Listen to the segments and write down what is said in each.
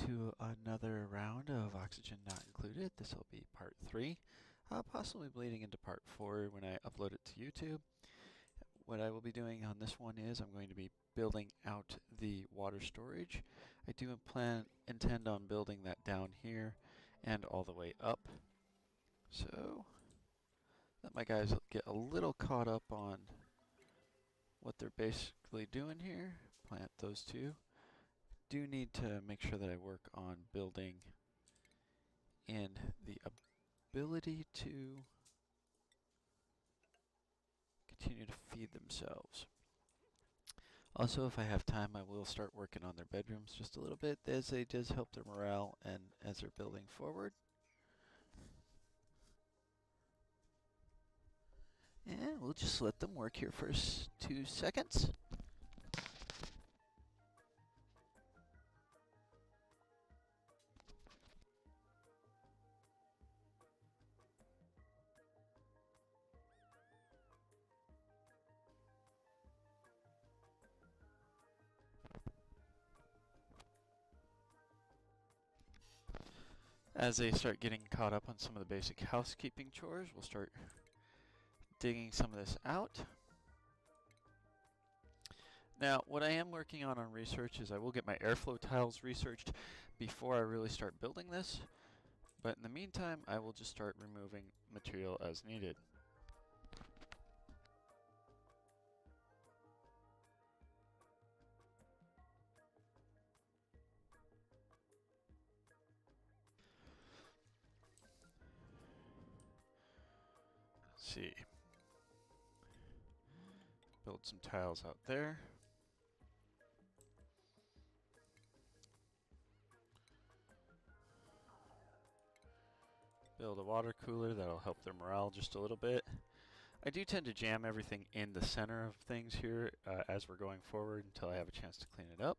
to another round of Oxygen Not Included. This will be part 3, possibly bleeding into part 4 when I upload it to YouTube. What I will be doing on this one is I'm going to be building out the water storage. I do intend on building that down here and all the way up. So let my guys get a little caught up on what they're basically doing here. Plant those two. Do need to make sure that I work on building in the ability to continue to feed themselves. Also, if I have time, I will start working on their bedrooms just a little bit, as it does help their morale and as they're building forward. And we'll just let them work here for 2 seconds. As they start getting caught up on some of the basic housekeeping chores, we'll start digging some of this out. Now, what I am working on research is I will get my airflow tiles researched before I really start building this. But in the meantime, I will just start removing material as needed. Let's see. Build some tiles out there. Build a water cooler, that'll help their morale just a little bit. I do tend to jam everything in the center of things here as we're going forward until I have a chance to clean it up.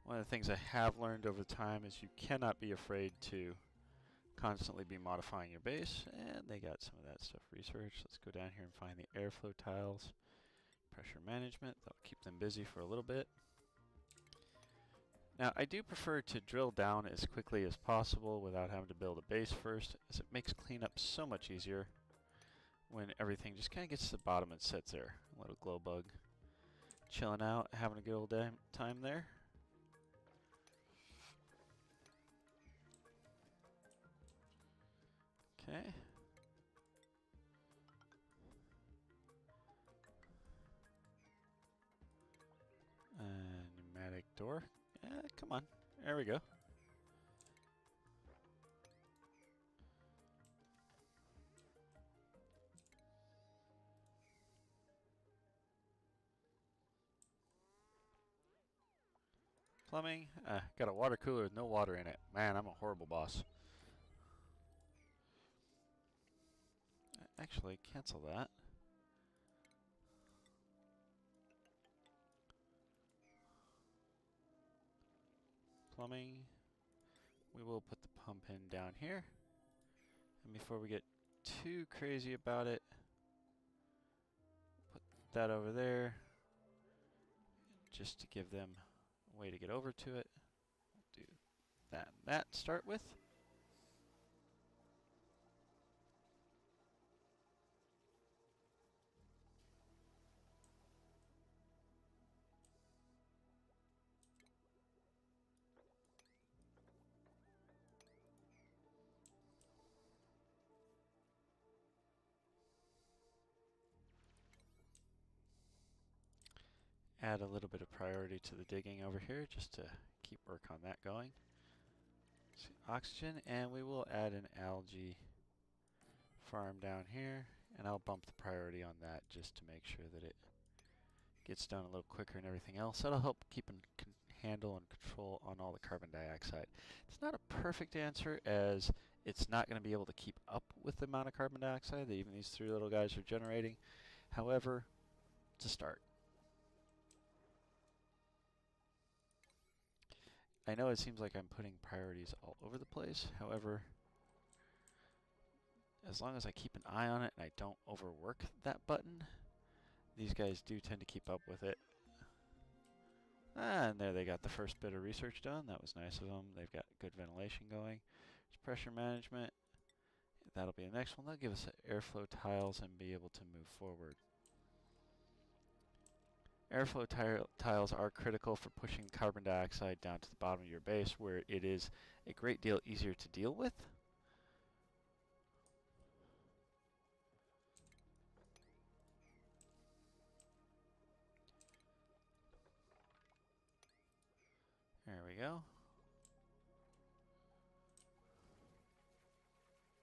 One of the things I have learned over time is you cannot be afraid to constantly be modifying your base, and they got some of that stuff researched. Let's go down here and find the airflow tiles. Pressure management, that'll keep them busy for a little bit. Now, I do prefer to drill down as quickly as possible without having to build a base first, as it makes cleanup so much easier when everything just kind of gets to the bottom and sits there. A little glow bug chilling out, having a good old time there. Okay. Pneumatic door. Come on. There we go. Plumbing. Got a water cooler with no water in it. Man, I'm a horrible boss. Actually, cancel that. Plumbing. We will put the pump in down here. And before we get too crazy about it, put that over there just to give them a way to get over to it. We'll do that and that to start with. Add a little bit of priority to the digging over here just to keep work on that going. See, oxygen, and we will add an algae farm down here, and I'll bump the priority on that just to make sure that it gets done a little quicker and everything else. That'll help keep a handle and control on all the carbon dioxide. It's not a perfect answer, as it's not going to be able to keep up with the amount of carbon dioxide that even these 3 little guys are generating. However, it's a start. I know it seems like I'm putting priorities all over the place. However, as long as I keep an eye on it and I don't overwork that button, these guys do tend to keep up with it And there they got the first bit of research done. That was nice of them. They've got good ventilation going. There's pressure management. That'll be the next one. They'll give us airflow tiles and be able to move forward. Airflow tiles are critical for pushing carbon dioxide down to the bottom of your base, where it is a great deal easier to deal with. There we go.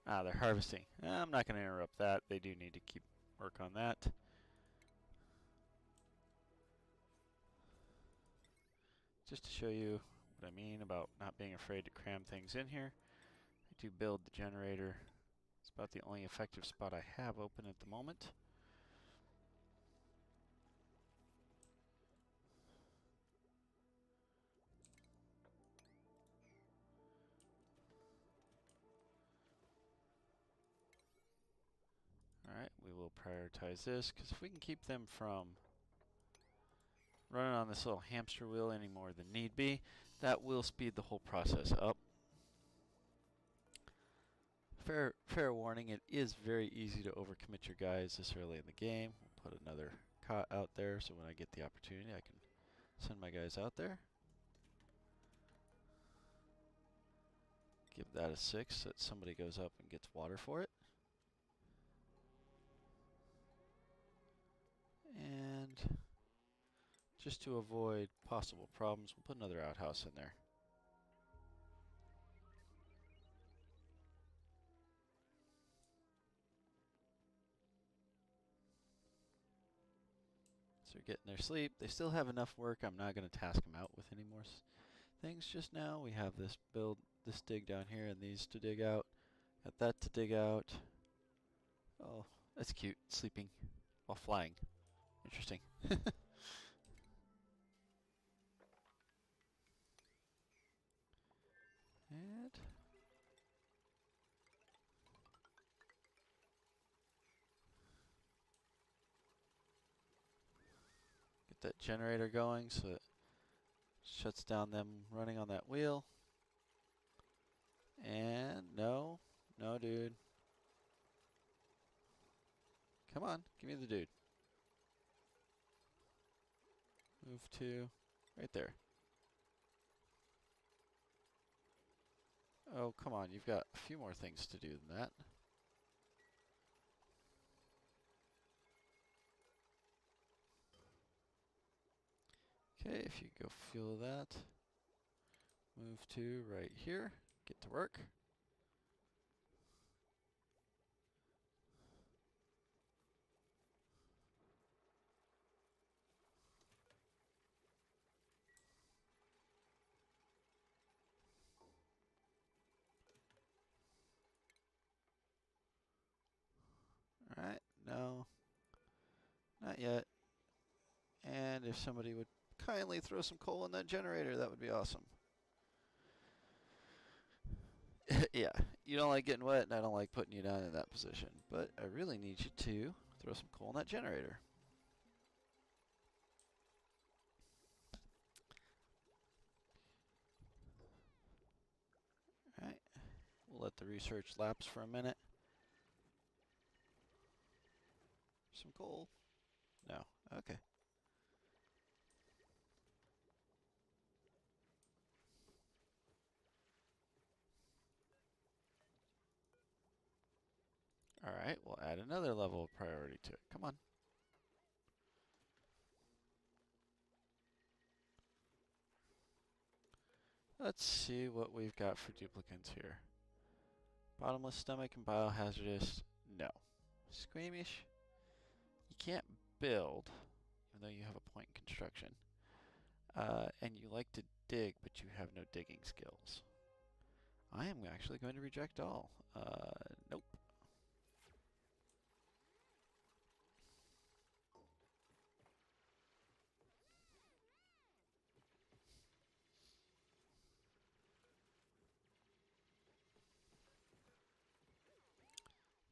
Ah, they're harvesting. I'm not going to interrupt that. They do need to keep work on that. Just to show you what I mean about not being afraid to cram things in here, I do build the generator. It's about the only effective spot I have open at the moment. Alright, we will prioritize this, because if we can keep them from running on this little hamster wheel any more than need be, that will speed the whole process up. Fair warning, it is very easy to overcommit your guys this early in the game. We'll put another cot out there so when I get the opportunity I can send my guys out there. Give that a 6 so that somebody goes up and gets water for it. And just to avoid possible problems, we'll put another outhouse in there. So they're getting their sleep. They still have enough work. I'm not going to task them out with any more things just now. We have this dig down here and these to dig out. Got that to dig out. Oh, that's cute. Sleeping while flying. Interesting. And get that generator going so it shuts down them running on that wheel. And no, dude. Come on, give me the dude. Move to right there. Oh, come on, you've got a few more things to do than that. Okay, if you go fuel that, move to right here, get to work. Alright, no, not yet. And if somebody would kindly throw some coal in that generator, that would be awesome. Yeah, you don't like getting wet, and I don't like putting you down in that position. But I really need you to throw some coal in that generator. Alright, we'll let the research lapse for a minute. Some coal? No, okay. Alright, we'll add another level of priority to it. Come on. Let's see what we've got for duplicants here. Bottomless stomach and biohazardous, no. Squeamish, you can't build, even though you have a point in construction. And you like to dig, but you have no digging skills. I am actually going to reject all. Nope.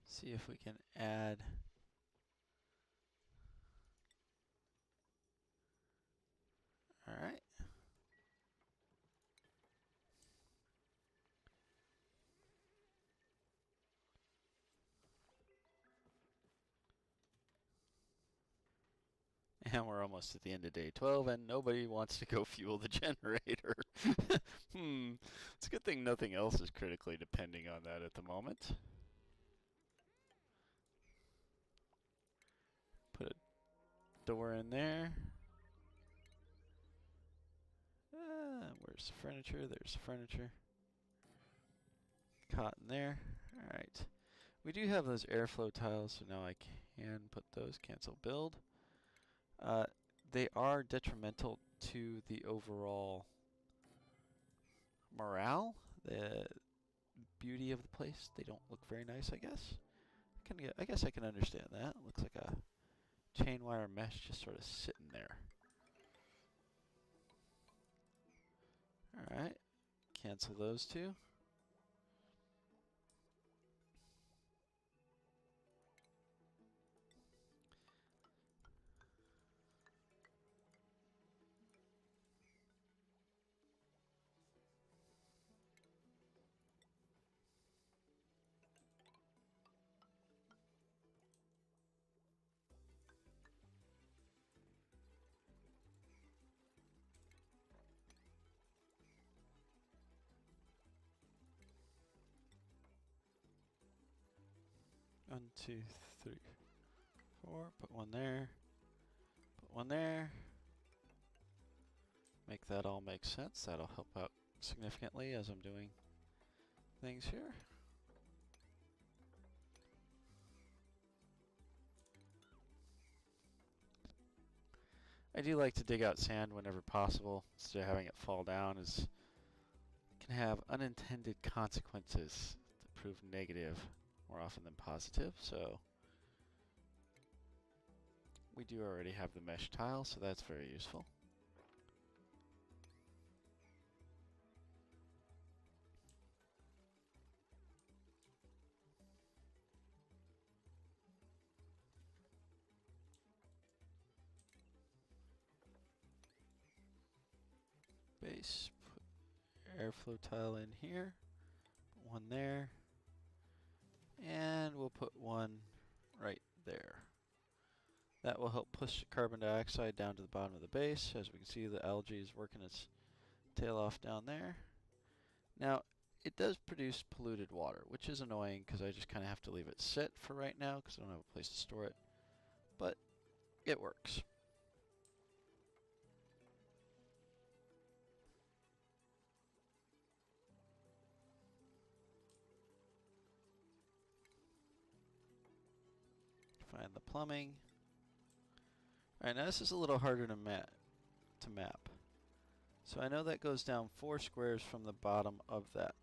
See if we can add alright. And we're almost at the end of day 12, and nobody wants to go fuel the generator. It's a good thing nothing else is critically depending on that at the moment. Put a door in there. Where's the furniture? There's the furniture. Cotton there. Alright. We do have those airflow tiles, so now I can put those. Cancel build. They are detrimental to the overall morale, the beauty of the place. They don't look very nice, I guess. I guess I can understand that. It looks like a chain wire mesh just sort of sitting there. Alright, cancel those two. One, two, three, four. Put one there. Put one there. Make that all make sense. That'll help out significantly as I'm doing things here. I do like to dig out sand whenever possible instead of having it fall down, as it can have unintended consequences that prove negative more often than positive. So we do already have the mesh tile, so that's very useful. Base, put airflow tile in here, put one there, and we'll put one right there. That will help push carbon dioxide down to the bottom of the base. As we can see, the algae is working its tail off down there. Now, it does produce polluted water, which is annoying because I just kind of have to leave it sit for right now because I don't have a place to store it. But it works. Find the plumbing. Alright, now this is a little harder to map. So I know that goes down 4 squares from the bottom of that.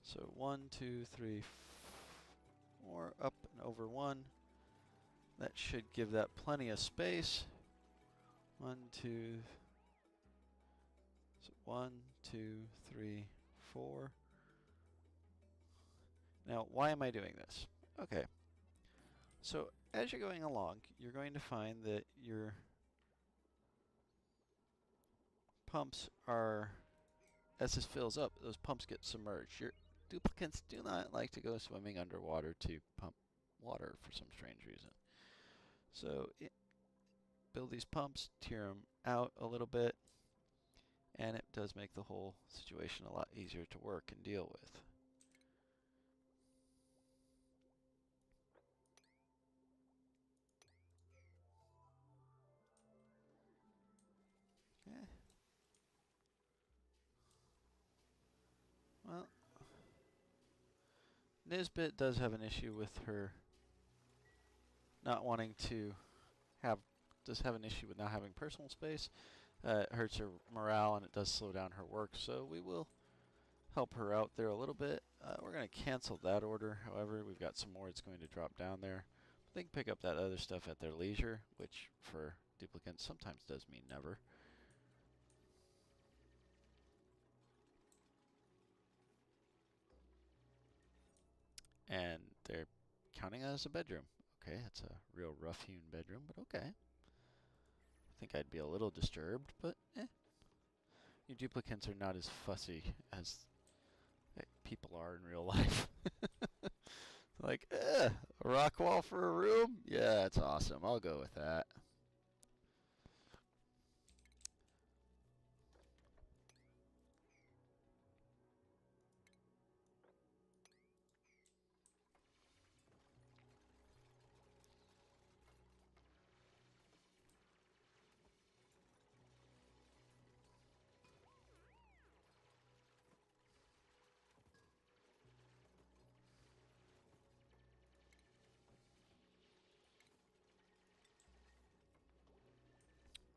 So 1, 2, 3, 4, up and over 1. That should give that plenty of space. 1, 2, so 1, 2, 3, 4. Now, why am I doing this? Okay. So as you're going along, you're going to find that your pumps are, as this fills up, those pumps get submerged. Your duplicates do not like to go swimming underwater to pump water for some strange reason. So build these pumps, tear them out a little bit, and it does make the whole situation a lot easier to work and deal with. Okay. Well, Nisbet does have an issue with her not wanting to have, does have an issue with not having personal space. It hurts her morale and it does slow down her work, so we will help her out there a little bit. We're going to cancel that order, however. We've got some more that's going to drop down there. They can pick up that other stuff at their leisure, which for duplicants sometimes does mean never. And they're counting that as a bedroom. Okay, that's a real rough-hewn bedroom, but okay. I think I'd be a little disturbed, but eh. Your duplicants are not as fussy as people are in real life. Like, a rock wall for a room? Yeah, that's awesome. I'll go with that.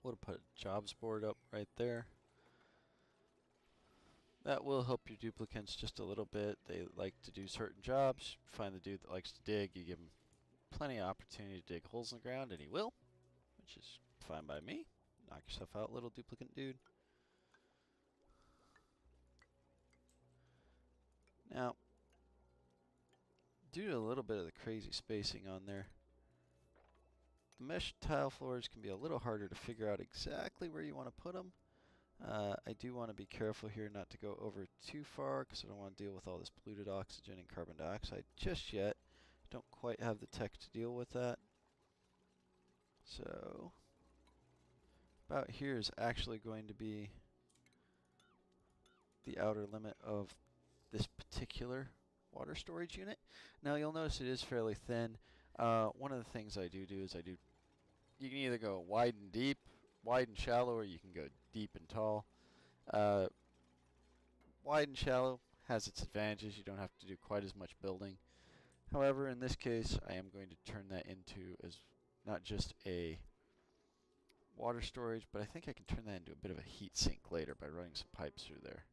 We'll put a jobs board up right there. That will help your duplicants just a little bit. They like to do certain jobs. Find the dude that likes to dig, you give him plenty of opportunity to dig holes in the ground, and he will, which is fine by me. Knock yourself out, little duplicant dude. Now, due to a little bit of the crazy spacing on there, the mesh tile floors can be a little harder to figure out exactly where you want to put them. I do want to be careful here not to go over too far because I don't want to deal with all this polluted oxygen and carbon dioxide just yet. Don't quite have the tech to deal with that. So, about here is actually going to be the outer limit of this particular water storage unit. Now you'll notice it is fairly thin. One of the things I do is you can either go wide and deep, wide and shallow, or you can go deep and tall. Wide and shallow has its advantages. You don't have to do quite as much building. However, in this case, I am going to turn that into as not just a water storage, but I think I can turn that into a bit of a heat sink later by running some pipes through there.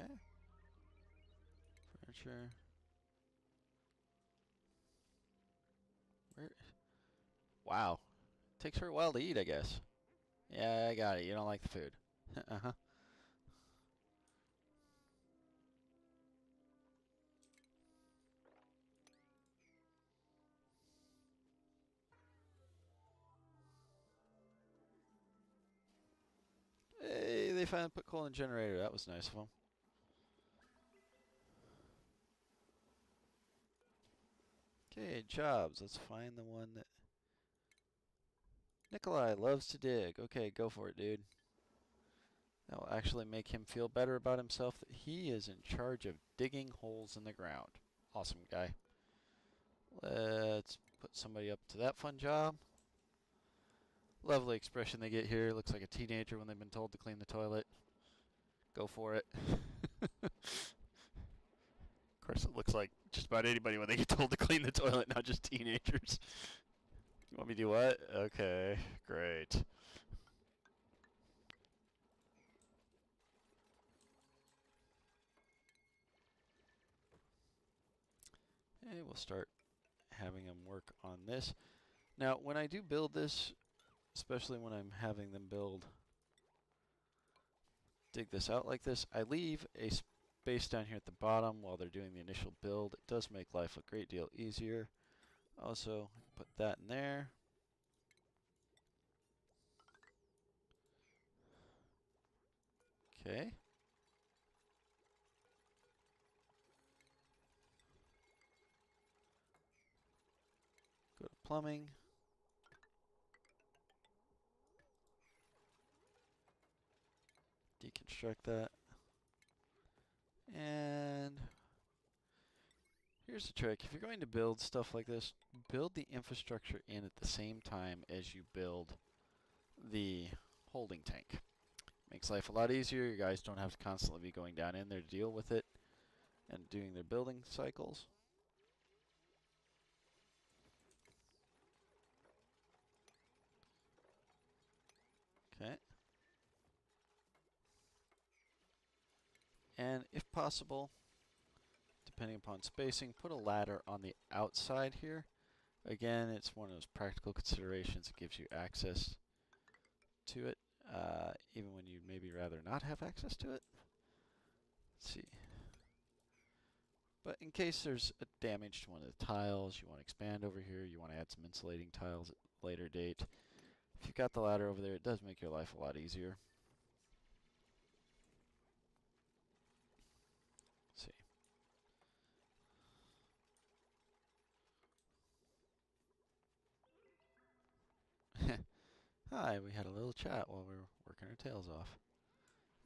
Okay. Furniture. Where? Wow. Takes her a while to eat, I guess. Yeah, I got it. You don't like the food. Uh-huh. Hey, they finally put coal in the generator. That was nice of them. Okay, jobs. Let's find the one that Nikolai loves to dig. Okay, go for it, dude. That will actually make him feel better about himself that he is in charge of digging holes in the ground. Awesome guy. Let's put somebody up to that fun job. Lovely expression they get here. Looks like a teenager when they've been told to clean the toilet. Go for it. Of course, it looks like just about anybody when they get told to clean the toilet, not just teenagers. You want me to do what? Okay, great. Okay, we'll start having them work on this. Now, when I do build this, especially when I'm having them dig this out like this, I leave a space down here at the bottom while they're doing the initial build. It does make life a great deal easier. Also, put that in there. Okay. Go to plumbing. Deconstruct that. And here's the trick. If you're going to build stuff like this, build the infrastructure in at the same time as you build the holding tank. Makes life a lot easier. You guys don't have to constantly be going down in there to deal with it and doing their building cycles. Okay. And if possible, depending upon spacing, put a ladder on the outside here. Again, it's one of those practical considerations. It gives you access to it, even when you'd maybe rather not have access to it. Let's see. But in case there's a damage to one of the tiles, you want to expand over here, you want to add some insulating tiles at a later date. If you've got the ladder over there, it does make your life a lot easier. Let's see. Hi, we had a little chat while we were working our tails off.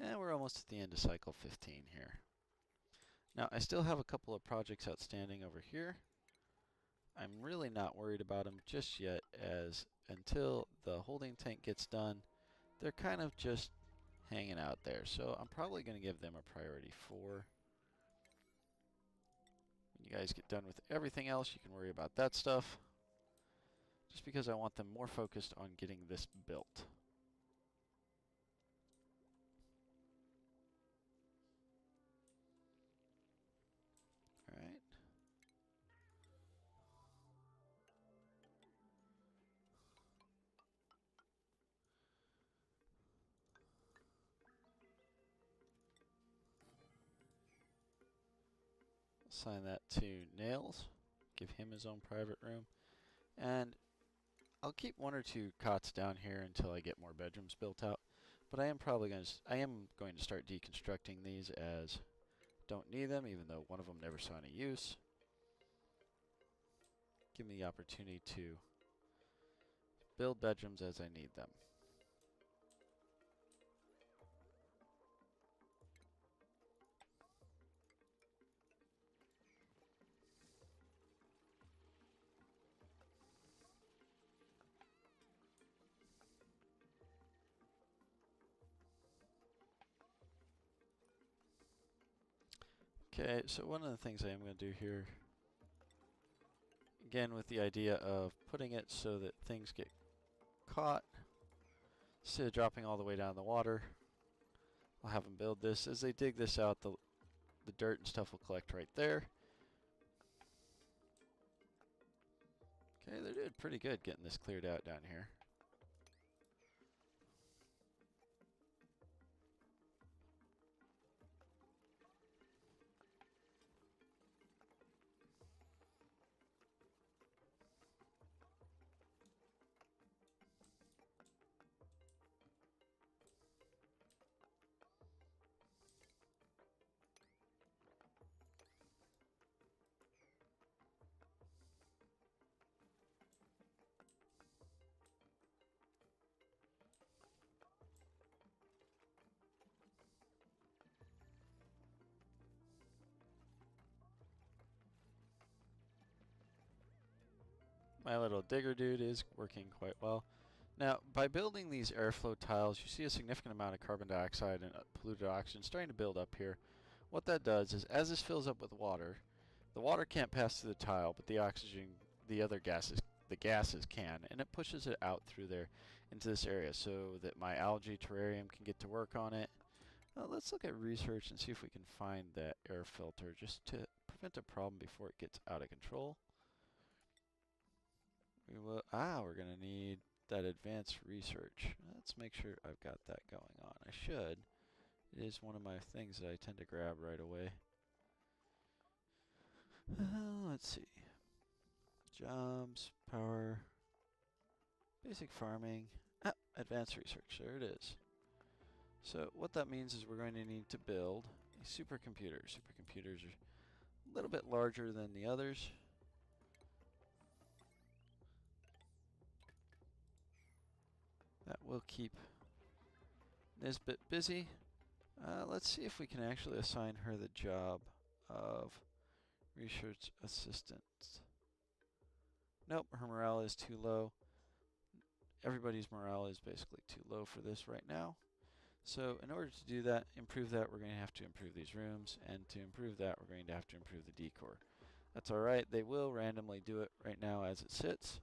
And we're almost at the end of cycle 15 here. Now, I still have a couple of projects outstanding over here. I'm really not worried about them just yet, as until the holding tank gets done, they're kind of just hanging out there. So I'm probably going to give them a priority 4. You guys get done with everything else, you can worry about that stuff. Just because I want them more focused on getting this built. Alright. Assign that to Nails. Give him his own private room. And I'll keep one or two cots down here until I get more bedrooms built out. But I am going to start deconstructing these as don't need them, even though one of them never saw any use. Give me the opportunity to build bedrooms as I need them. Okay, so one of the things I am going to do here, again with the idea of putting it so that things get caught, instead of dropping all the way down in the water, I'll have them build this. As they dig this out, the dirt and stuff will collect right there. Okay, they're doing pretty good getting this cleared out down here. My little digger dude is working quite well. Now, by building these airflow tiles, you see a significant amount of carbon dioxide and polluted oxygen starting to build up here. What that does is, as this fills up with water, the water can't pass through the tile, but the oxygen, the gases can, and it pushes it out through there into this area so that my algae terrarium can get to work on it. Let's look at research and see if we can find that air filter just to prevent a problem before it gets out of control. We're going to need that advanced research. Let's make sure I've got that going on. I should. It is one of my things that I tend to grab right away. Let's see. Jobs, power, basic farming, advanced research. There it is. So what that means is we're going to need to build a supercomputer. Supercomputers are a little bit larger than the others. That will keep Nisbet busy. Let's see if we can actually assign her the job of research assistant. Nope, her morale is too low. Everybody's morale is basically too low for this right now. So in order to do that, improve that, we're going to have to improve these rooms, and to improve that, we're going to have to improve the decor. That's alright, they will randomly do it right now as it sits.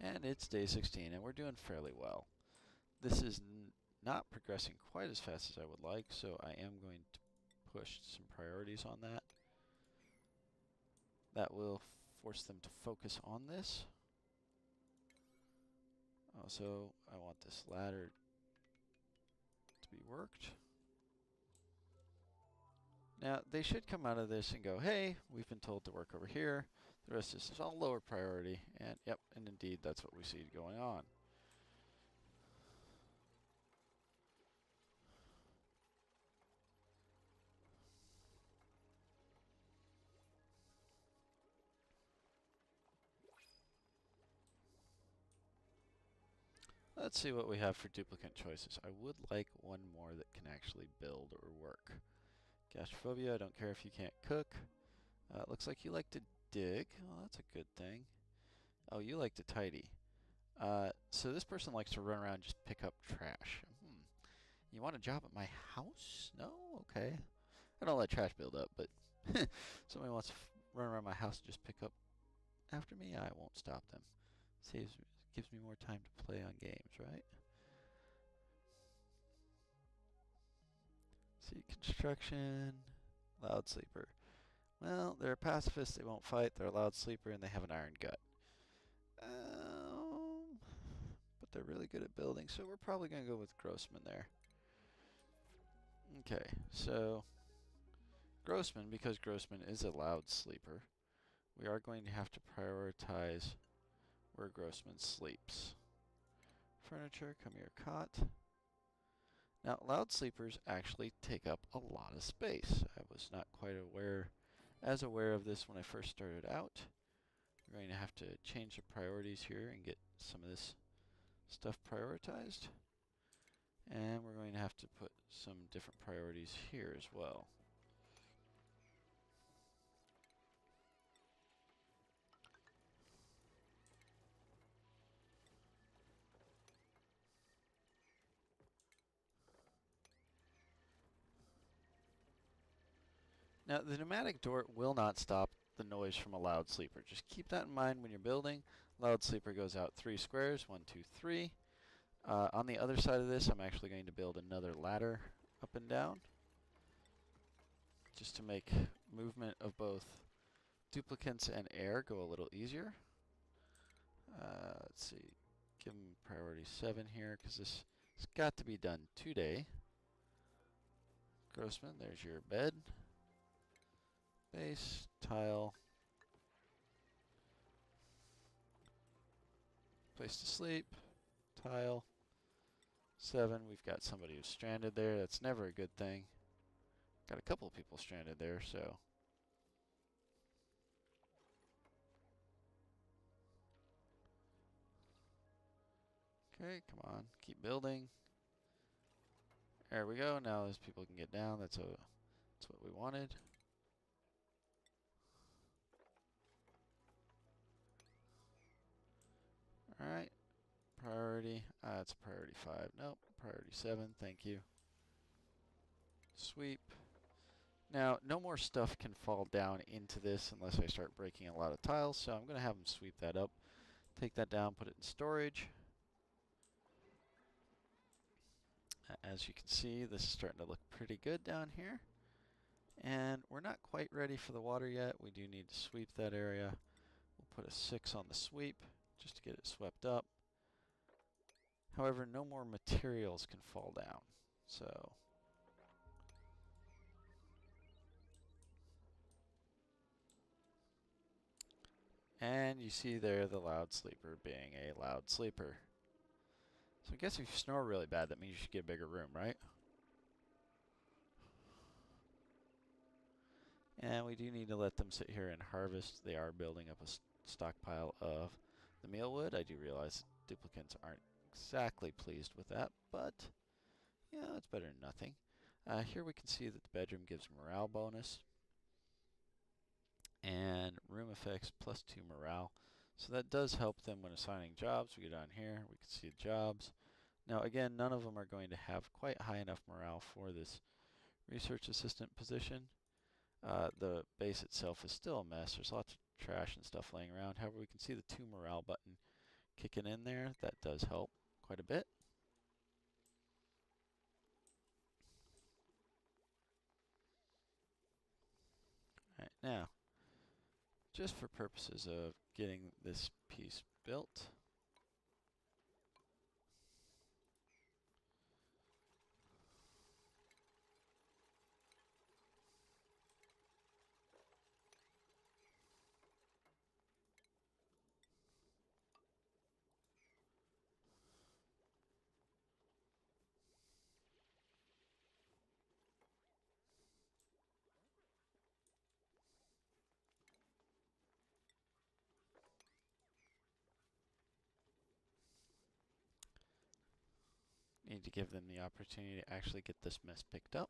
And it's day 16, and we're doing fairly well. This is not progressing quite as fast as I would like, so I am going to push some priorities on that. That will force them to focus on this. Also, I want this ladder to be worked. Now, they should come out of this and go, hey, we've been told to work over here. The rest of this is all lower priority, and yep, and indeed, that's what we see going on. Let's see what we have for duplicate choices. I would like one more that can actually build or work. Gastrophobia, I don't care if you can't cook. Looks like you like to dig. Well, that's a good thing. Oh, you like to tidy. So this person likes to run around and just pick up trash. You want a job at my house? No? Okay. I don't let trash build up, but somebody wants to run around my house and just pick up after me, I won't stop them. Gives me more time to play on games, right? See, construction, loud sleeper. Well, they're a pacifist, they won't fight, they're a loud sleeper, and they have an iron gut. But they're really good at building, so we're probably going to go with Grossman there. Okay, so Grossman, because Grossman is a loud sleeper, we are going to have to prioritize where Grossman sleeps. Furniture, come here, cot. Now, loud sleepers actually take up a lot of space. I was not quite as aware of this when I first started out. We're going to have to change the priorities here and get some of this stuff prioritized. And we're going to have to put some different priorities here as well. Now, the pneumatic door will not stop the noise from a loud sleeper. Just keep that in mind when you're building. Loud sleeper goes out 3 squares, 1, 2, 3. On the other side of this, I'm actually going to build another ladder up and down, just to make movement of both duplicates and air go a little easier. Let's see, give them priority 7 here, because this has got to be done today. Grossman, there's your bed. Base, tile, place to sleep, tile, 7. We've got somebody who's stranded there. That's never a good thing. Got a couple of people stranded there, so. Okay, come on, keep building. There we go. Now those people can get down. That's what we wanted. Alright, priority, it's priority 5, nope, priority 7, thank you. Sweep. Now, no more stuff can fall down into this unless I start breaking a lot of tiles, so I'm going to have them sweep that up. Take that down, put it in storage. As you can see, this is starting to look pretty good down here. And we're not quite ready for the water yet. We do need to sweep that area. We'll put a 6 on the sweep, just to get it swept up. However, no more materials can fall down. So, and you see there the loud sleeper being a loud sleeper. So I guess if you snore really bad, that means you should get a bigger room, right? And we do need to let them sit here and harvest. They are building up a stockpile of the mealwood. I do realize duplicates aren't exactly pleased with that, but yeah, it's better than nothing. Here we can see that the bedroom gives morale bonus and room effects +2 morale. So that does help them when assigning jobs. We go down here, we can see the jobs. Now again, none of them are going to have quite high enough morale for this research assistant position. The base itself is still a mess. There's lots of trash and stuff laying around. However, we can see the 2 morale button kicking in there. That does help quite a bit. Alright, now, just for purposes of getting this piece built, need to give them the opportunity to actually get this mess picked up.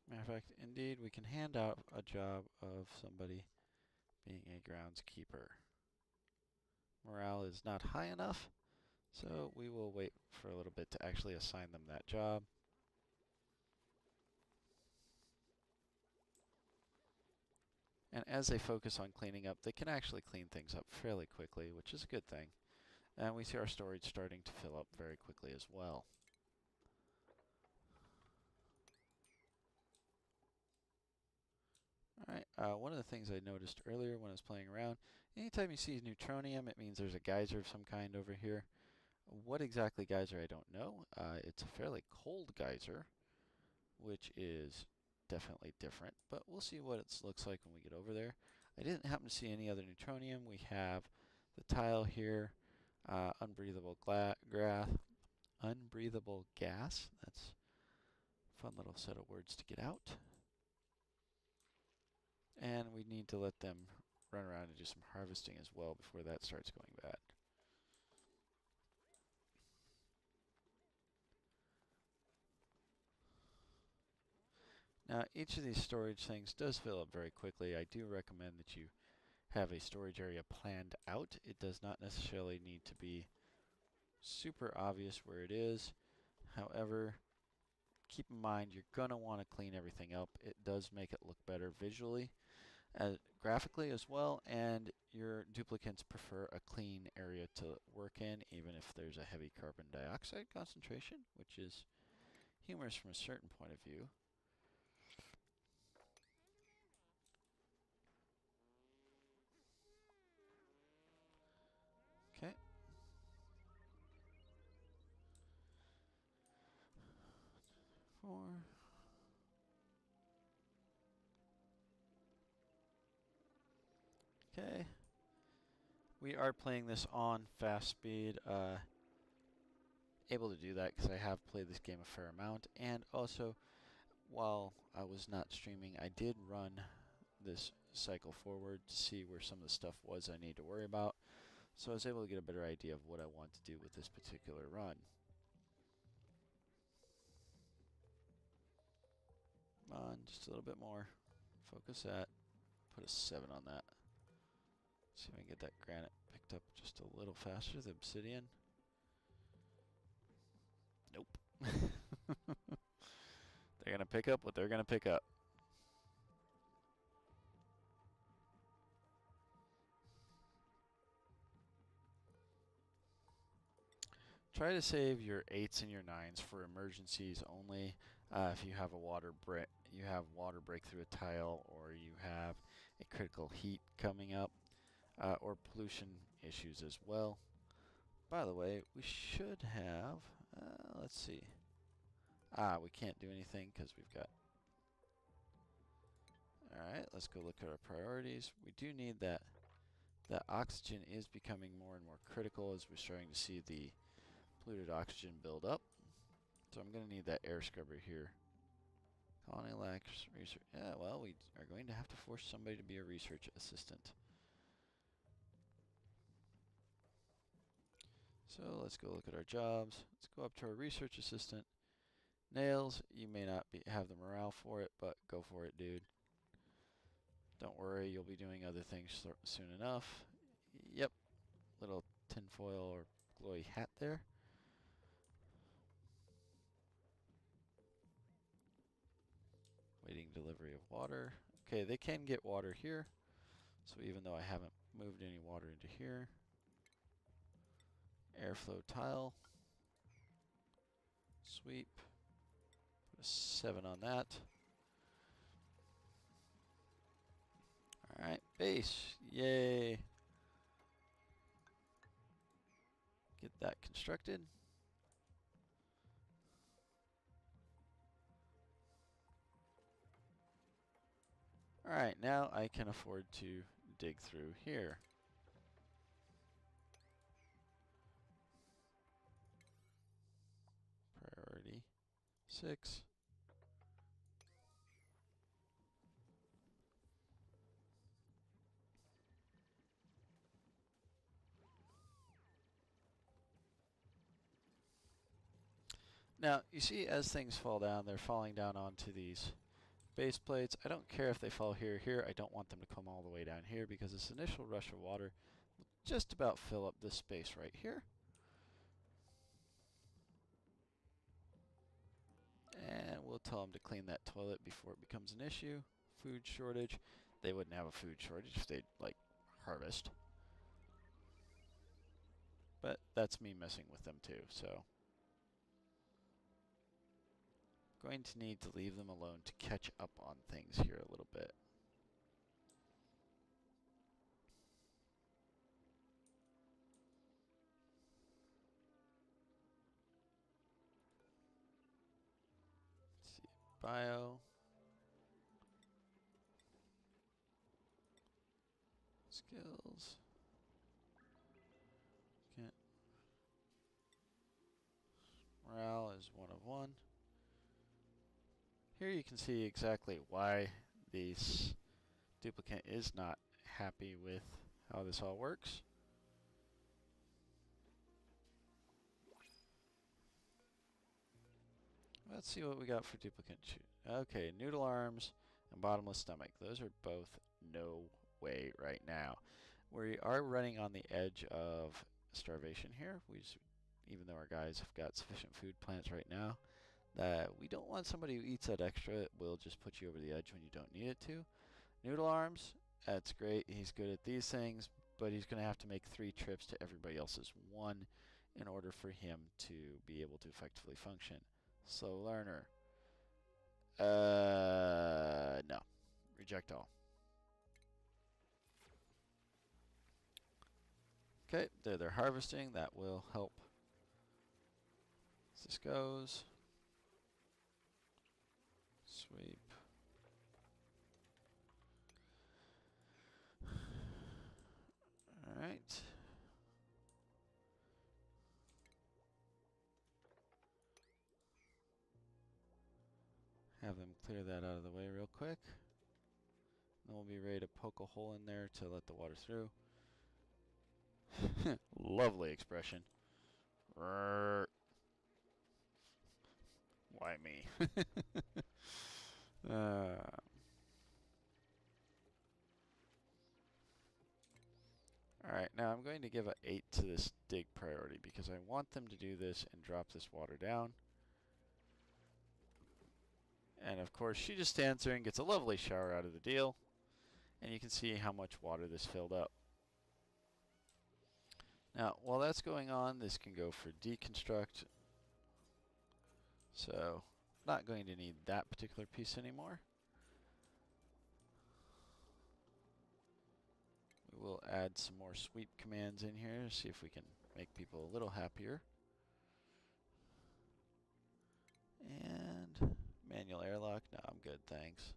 Matter of fact, indeed, we can hand out a job of somebody being a groundskeeper. Morale is not high enough, So we will wait for a little bit to actually assign them that job. And as they focus on cleaning up, they can actually clean things up fairly quickly, which is a good thing. And we see our storage starting to fill up very quickly as well. Alright, one of the things I noticed earlier when I was playing around, anytime you see neutronium, it means there's a geyser of some kind over here. What exactly geyser, I don't know. It's a fairly cold geyser, which is definitely different, but we'll see what it looks like when we get over there. I didn't happen to see any other neutronium. We have the tile here, unbreathable unbreathable gas. That's a fun little set of words to get out. And we need to let them run around and do some harvesting as well before that starts going bad. Now, each of these storage things does fill up very quickly. I do recommend that you have a storage area planned out. It does not necessarily need to be super obvious where it is. However, keep in mind you're going to want to clean everything up. It does make it look better visually, graphically as well, and your duplicants prefer a clean area to work in, even if there's a heavy carbon dioxide concentration, which is humorous from a certain point of view. Okay. Four. Okay. We are playing this on fast speed. Able to do that because I have played this game a fair amount, and also while I was not streaming, I did run this cycle forward to see where some of the stuff was I need to worry about, so I was able to get a better idea of what I want to do with this particular run. Come on, just a little bit more. Focus that. Put a 7 on that. See if I can get that granite picked up just a little faster. The obsidian. Nope. They're going to pick up what they're going to pick up. Try to save your 8s and your 9s for emergencies only. If you have a water break through a tile, or you have a critical heat coming up, or pollution issues as well. By the way, we should have, let's see. We can't do anything because we've got. Alright, let's go look at our priorities. We do need that. That oxygen is becoming more and more critical as we're starting to see the polluted oxygen build up. So I'm going to need that air scrubber here. Colony lacks research. Yeah, well, we are going to have to force somebody to be a research assistant. So let's go look at our jobs. Let's go up to our research assistant. Nails, you may not have the morale for it, but go for it, dude. Don't worry, you'll be doing other things soon enough. Yep, little tinfoil or glowy hat there. Waiting delivery of water. Okay, they can get water here. So even though I haven't moved any water into here. Airflow tile. Sweep. Put a 7 on that. Alright, base. Yay. Get that constructed. Alright, now I can afford to dig through here. Priority 6. Now, you see as things fall down, they're falling down onto these base plates. I don't care if they fall here or here. I don't want them to come all the way down here because this initial rush of water will just about fill up this space right here. tell them to clean that toilet before it becomes an issue. Food shortage. They wouldn't have a food shortage if they'd, like, harvest. But that's me messing with them too, so. Going to need to leave them alone to catch up on things here a little bit. Let's see, bio. Skills. Can't. Morale is 1 of 1. Here you can see exactly why this duplicate is not happy with how this all works. Let's see what we got for duplicate. Okay, noodle arms and bottomless stomach. Those are both no way right now. We are running on the edge of starvation here. Even though our guys have got sufficient food plants right now, that we don't want somebody who eats that extra. It will just put you over the edge when you don't need it to. Noodle arms, that's great. He's good at these things, but he's going to have to make 3 trips to everybody else's 1 in order for him to be able to effectively function. Slow learner. No. Reject all. Okay, they're harvesting. That will help as this goes. Sweep. All right. Have them clear that out of the way real quick. Then we'll be ready to poke a hole in there to let the water through. Lovely expression. Why me? Alright, now I'm going to give an 8 to this dig priority because I want them to do this and drop this water down. And of course, she just stands there and gets a lovely shower out of the deal. And you can see how much water this filled up. Now, while that's going on, this can go for deconstruct. So, not going to need that particular piece anymore. We will add some more sweep commands in here, see if we can make people a little happier. And manual airlock, no, I'm good, thanks.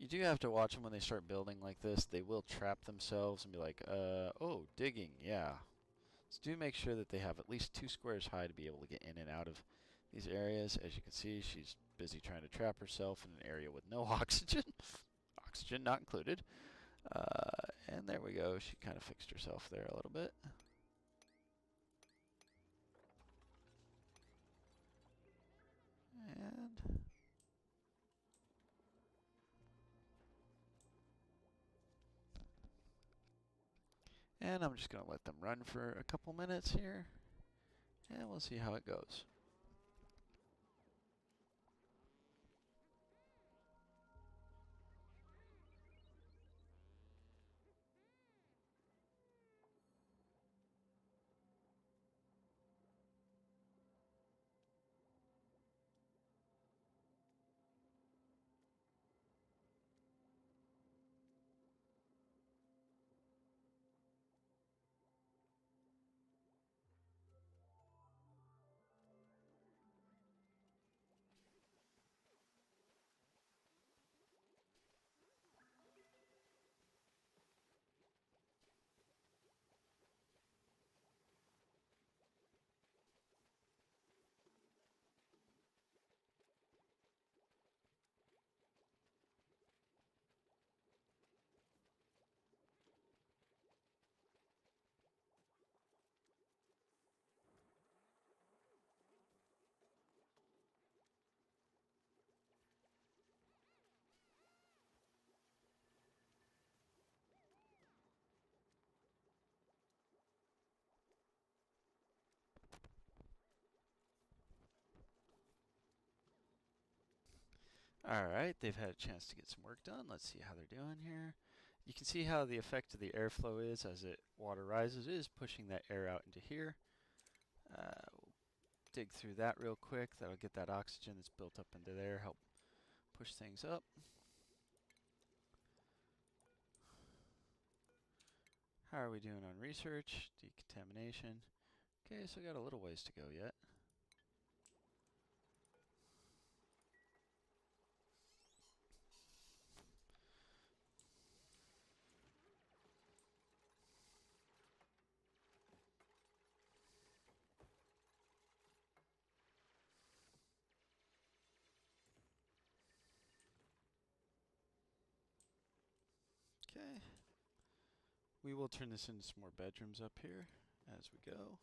You do have to watch them when they start building like this. They will trap themselves and be like, oh, digging, yeah. So do make sure that they have at least 2 squares high to be able to get in and out of these areas. As you can see, she's busy trying to trap herself in an area with no oxygen. Oxygen not included. And there we go. She kind of fixed herself there a little bit. And I'm just going to let them run for a couple minutes here. And we'll see how it goes. Alright, they've had a chance to get some work done. Let's see how they're doing here. You can see how the effect of the airflow is as water rises. It is pushing that air out into here. We'll dig through that real quick. That'll get that oxygen that's built up into there, help push things up. How are we doing on research? Decontamination. Okay, so got a little ways to go yet. Okay. We will turn this into some more bedrooms up here as we go.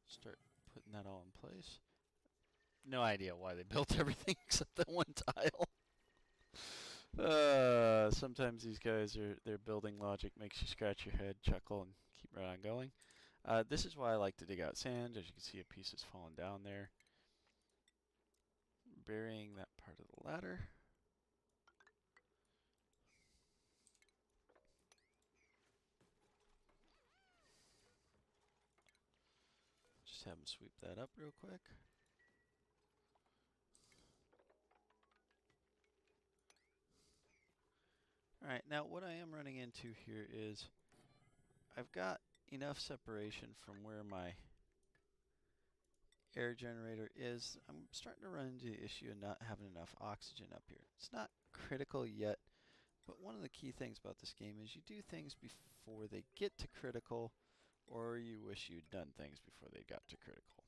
Start putting that all in place. No idea why they built everything except that one tile. Sometimes these guys their building logic makes you scratch your head, chuckle, and keep right on going. This is why I like to dig out sand. As you can see, a piece has fallen down there, burying that part of the ladder. Just have them sweep that up real quick. Alright, now what I am running into here is I've got enough separation from where my air generator is. I'm starting to run into the issue of not having enough oxygen up here. It's not critical yet, but one of the key things about this game is you do things before they get to critical, or you wish you'd done things before they got to critical.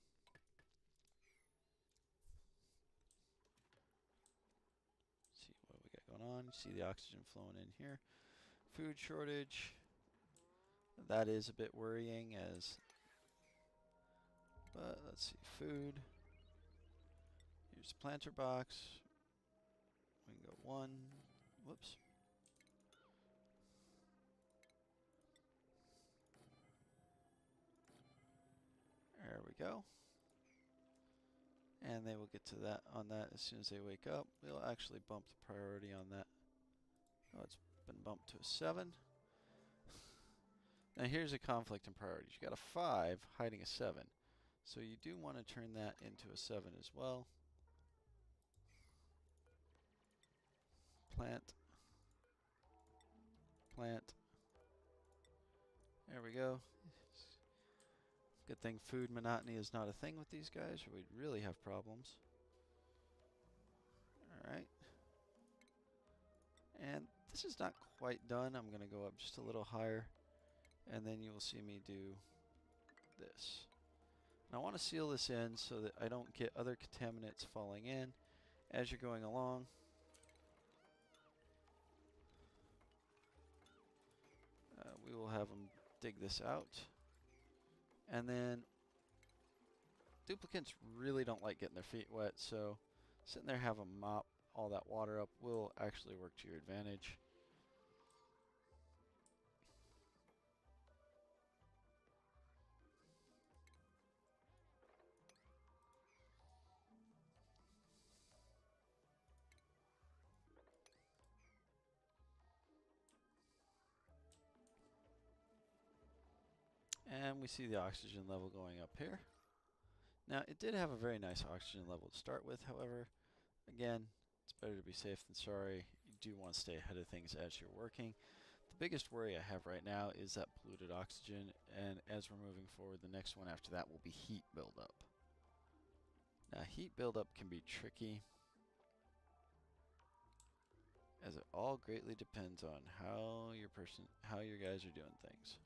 See what we got going on. See the oxygen flowing in here. Food shortage. That is a bit worrying but let's see, food. Here's the planter box. We can go one. Whoops. There we go. And they will get to that on that as soon as they wake up. We'll actually bump the priority on that. Oh, it's been bumped to a 7. Now here's a conflict in priorities. You got a 5 hiding a 7. So you do want to turn that into a 7 as well. Plant. Plant. There we go. Good thing food monotony is not a thing with these guys, or we'd really have problems. Alright. And this is not quite done. I'm going to go up just a little higher, and then you will see me do this. And I want to seal this in so that I don't get other contaminants falling in as you're going along. We will have them dig this out. And then duplicants really don't like getting their feet wet, so sitting there have them mop all that water up will actually work to your advantage. And we see the oxygen level going up here. Now, it did have a very nice oxygen level to start with, however, again, it's better to be safe than sorry. You do want to stay ahead of things as you're working. The biggest worry I have right now is that polluted oxygen, and as we're moving forward, the next one after that will be heat buildup. Now, heat buildup can be tricky, as it all greatly depends on how your guys are doing things.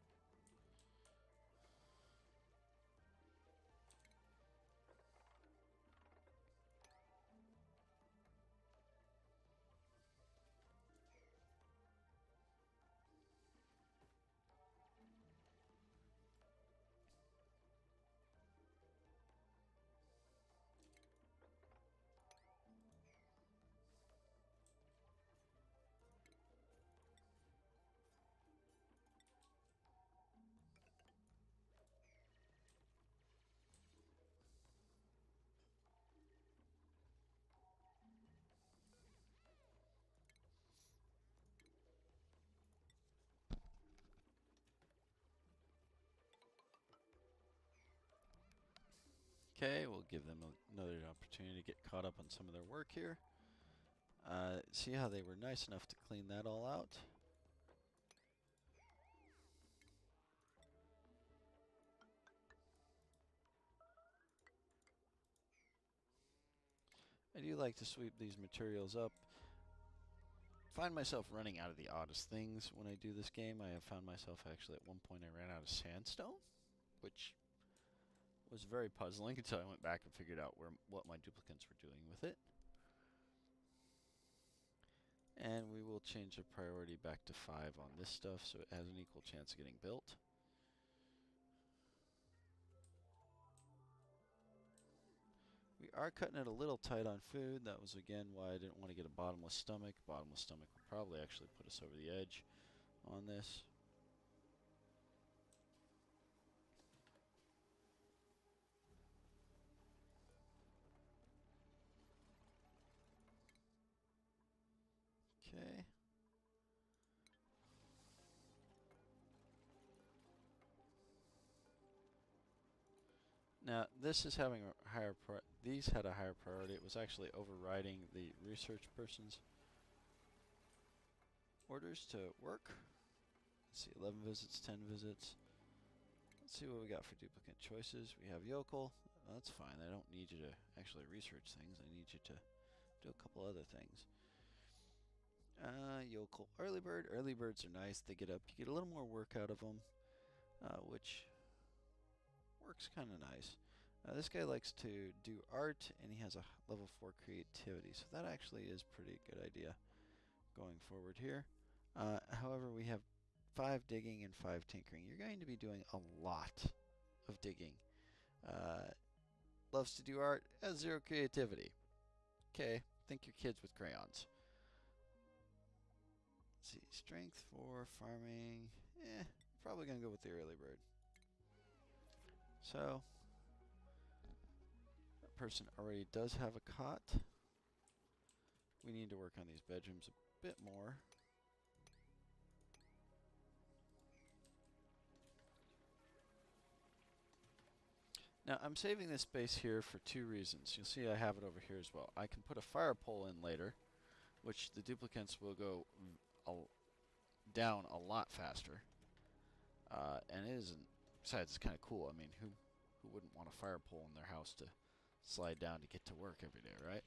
Okay, we'll give them another opportunity to get caught up on some of their work here. See how they were nice enough to clean that all out? I do like to sweep these materials up. Find myself running out of the oddest things when I do this game. I have found myself actually at one point I ran out of sandstone, which was very puzzling until I went back and figured out what my duplicants were doing with it. And we will change the priority back to 5 on this stuff so it has an equal chance of getting built. We are cutting it a little tight on food. That was again why I didn't want to get a bottomless stomach. Bottomless stomach would probably actually put us over the edge on this. Okay. Now this is having a higher these had a higher priority. It was actually overriding the research person's orders to work. Let's see, 11 visits, 10 visits. Let's see what we got for duplicate choices. We have yokel. That's fine. I don't need you to actually research things. I need you to do a couple other things. Yokel. Early bird. Early birds are nice. They get up. You get a little more work out of them, which works kind of nice. This guy likes to do art, and he has a level 4 creativity, so that actually is pretty good idea going forward here. However, we have 5 digging and 5 tinkering. You're going to be doing a lot of digging. Loves to do art, has 0 creativity. Okay, think you're kids with crayons. Let's see, strength 4, farming. Probably gonna go with the early bird. So, that person already does have a cot. We need to work on these bedrooms a bit more. Now, I'm saving this space here for 2 reasons. You'll see I have it over here as well. I can put a fire pole in later, which the duplicants will go down a lot faster. And it isn't, besides it's kind of cool. I mean, who wouldn't want a fire pole in their house to slide down to get to work every day, right?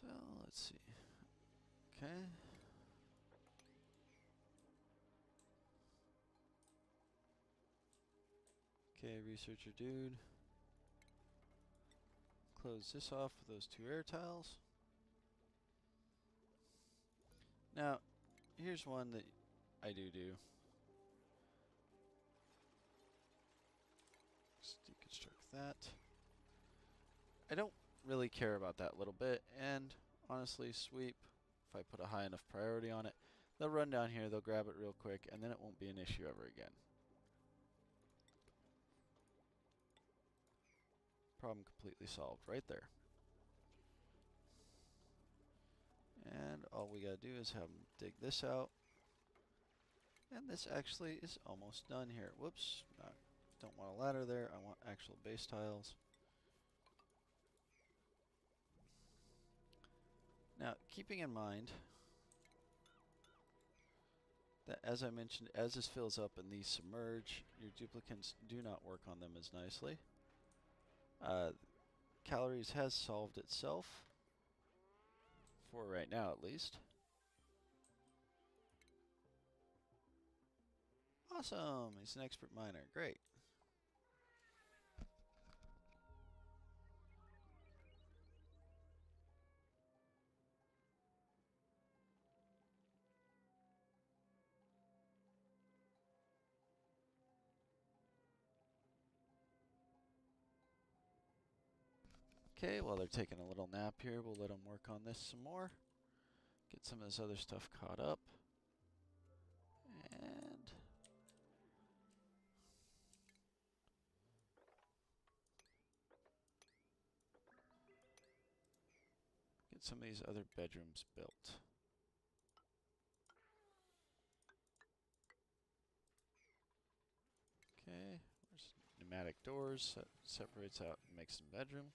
So, let's see. Okay. Okay, researcher dude. Close this off with those 2 air tiles. Now, here's one that I do. Let's deconstruct that. I don't really care about that little bit, and honestly, sweep, if I put a high enough priority on it, they'll run down here, they'll grab it real quick, and then it won't be an issue ever again. Problem completely solved right there. And all we gotta do is have them dig this out. And this actually is almost done here. Whoops, don't want a ladder there, I want actual base tiles. Now, keeping in mind that, as I mentioned, as this fills up and these submerge, your duplicants do not work on them as nicely. Calories has solved itself, for right now at least. Awesome, he's an expert miner, great. Okay, while they're taking a little nap here, we'll let them work on this some more. Get some of this other stuff caught up. And some of these other bedrooms built. Okay, there's pneumatic doors that separates out and makes some bedroom.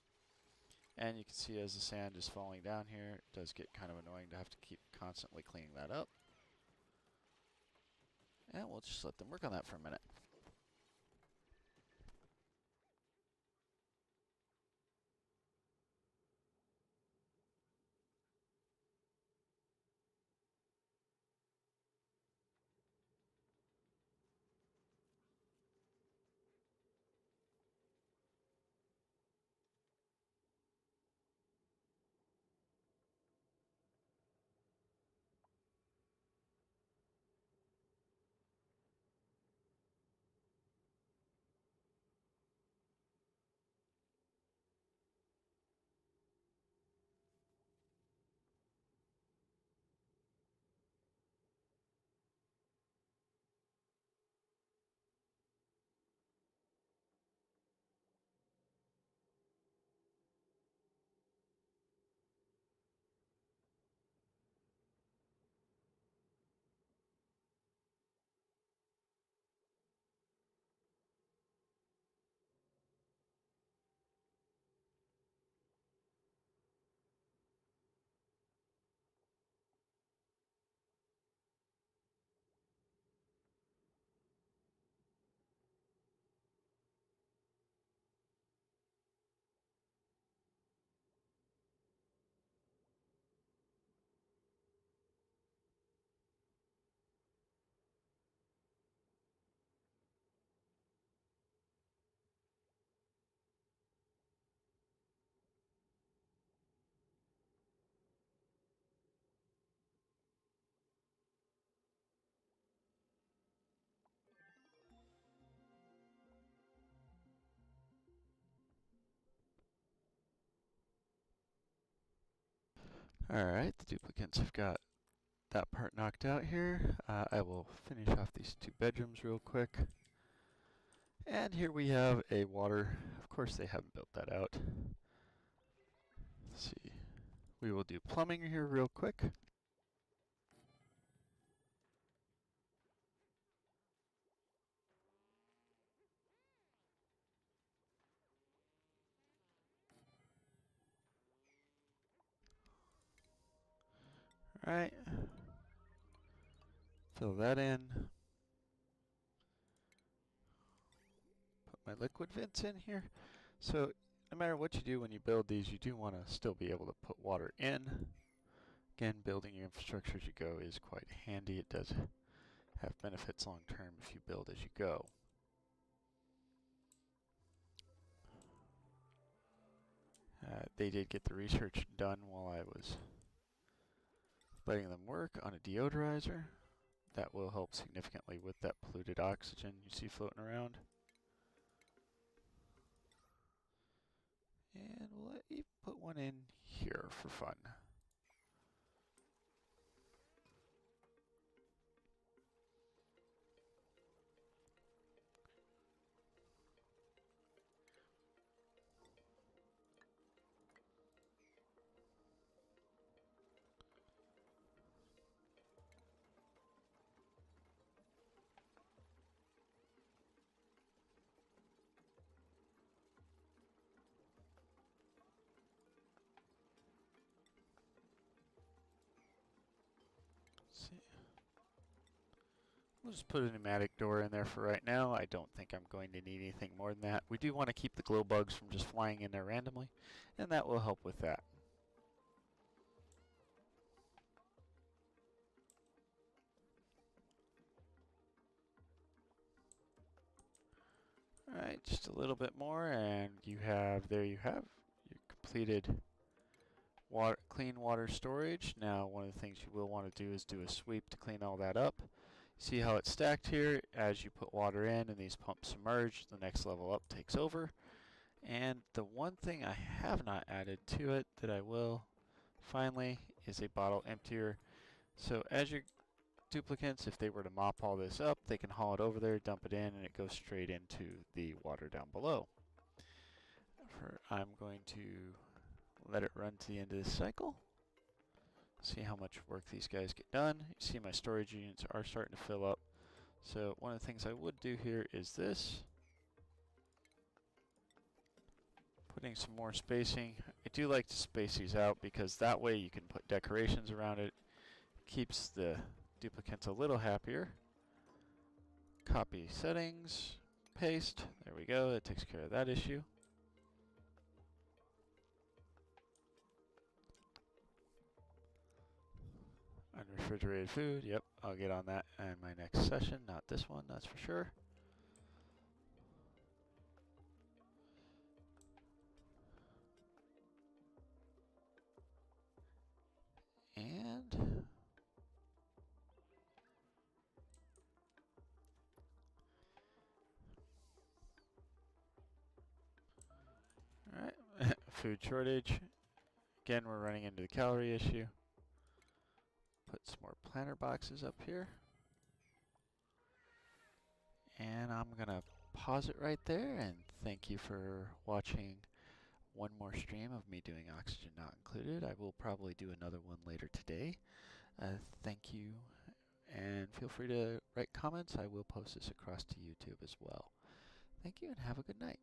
And you can see as the sand is falling down here, it does get kind of annoying to have to keep constantly cleaning that up. And we'll just let them work on that for a minute. Alright, the duplicates have got that part knocked out here. I will finish off these two bedrooms real quick. And here we have a water. Of course they haven't built that out. Let's see. We will do plumbing here real quick. Alright. Fill that in. Put my liquid vents in here. So no matter what you do when you build these, you do want to still be able to put water in. Again, building your infrastructure as you go is quite handy. It does have benefits long term if you build as you go. They did get the research done while I was letting them work on a deodorizer. That will help significantly with that polluted oxygen you see floating around. And we'll let you put one in here for fun. We'll just put a pneumatic door in there for right now. I don't think I'm going to need anything more than that. We do want to keep the glow bugs from just flying in there randomly, and that will help with that. Alright, just a little bit more, and there you have your completed clean water storage. Now, one of the things you will want to do is do a sweep to clean all that up. See how it's stacked here? As you put water in and these pumps submerge, the next level up takes over. And the one thing I have not added to it that I will finally is a bottle emptier. So as your duplicates, if they were to mop all this up, they can haul it over there, dump it in, and it goes straight into the water down below. I'm going to let it run to the end of this cycle. See how much work these guys get done. You see my storage units are starting to fill up. So one of the things I would do here is this. Putting some more spacing. I do like to space these out because that way you can put decorations around it. Keeps the duplicates a little happier. Copy settings, paste. There we go. That takes care of that issue. Unrefrigerated food. Yep, I'll get on that in my next session. Not this one, that's for sure. And alright, food shortage. Again, we're running into the calorie issue. Put some more planter boxes up here. And I'm gonna pause it right there and thank you for watching one more stream of me doing oxygen not included. I will probably do another one later today. Thank you, and feel free to write comments. I will post this across to YouTube as well. Thank you and have a good night.